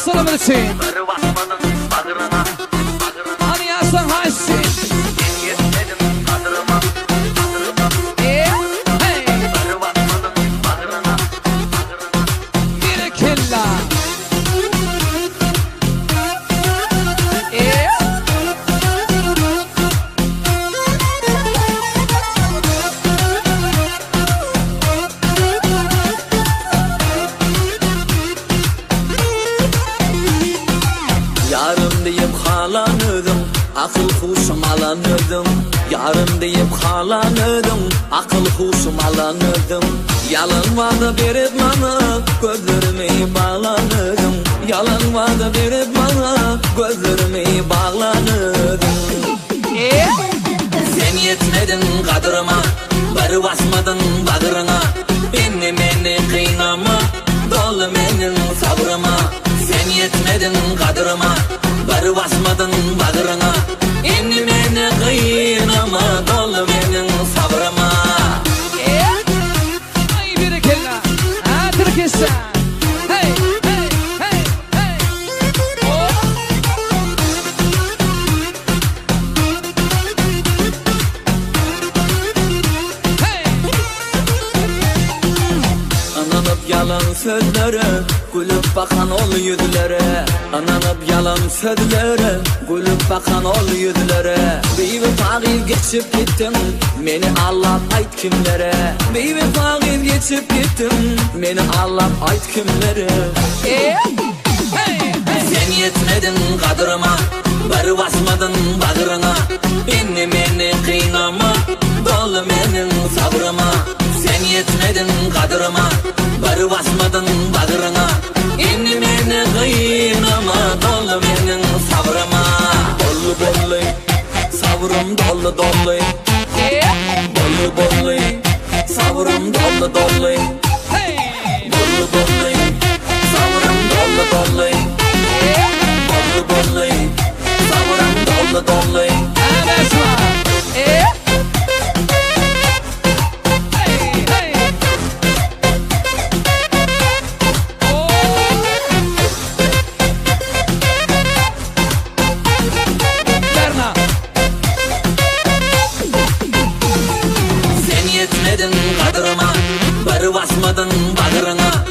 aslanım için. Hadi aslan haysi. Bir kella. Yarım deyip halanırdım, akıl huşum alanırdım. Yarım deyip halanırdım, akıl huşum alanırdım. Yalan vaada verip bana, gözlerime bağlanırdım. Yalan vaada verip bana, gözlerime bağlanırdım. Sen yetmedin kadırıma, bir basmadın bağrına. Beni kıynama, dolu benim sabrıma. Sen yetmedin kadırıma, bir basmadın bağrına. Beni kıynama, dolu benim sabrıma. Ay bir kella. Ha Türkistan. Hey hey hey hey. Oh. Hey. Ananıp yalan sözlere, gülüp bakan ol yüzlere. Ananıp yalan sözlere, gülüp bakan ol yüzlere. Beyvefağız geçip gittim, beni Allah ait kimlere. Beyvefağız geçip gittim, beni Allah ait kimlere. Hey. Sen yetmedin kadırıma, bir basmadın bağrına. Beni kıynama, dolu benim sabrıma. Sen yetmedin kadırıma, bir basmadın bağrına. Beni kıynama, dolu benim sabrıma. Dolu dolu, sabrım dolu dolu. Dolu dolu, sabrım dolu dolu. Hey. Dolu dolu, sabrım dolu dolu. Dolu dolu, sabrım dolu dolu. Evet var. Hey hey. Oh. Berna. Sen yetmedin kadırıma, bir basmadın bağrına.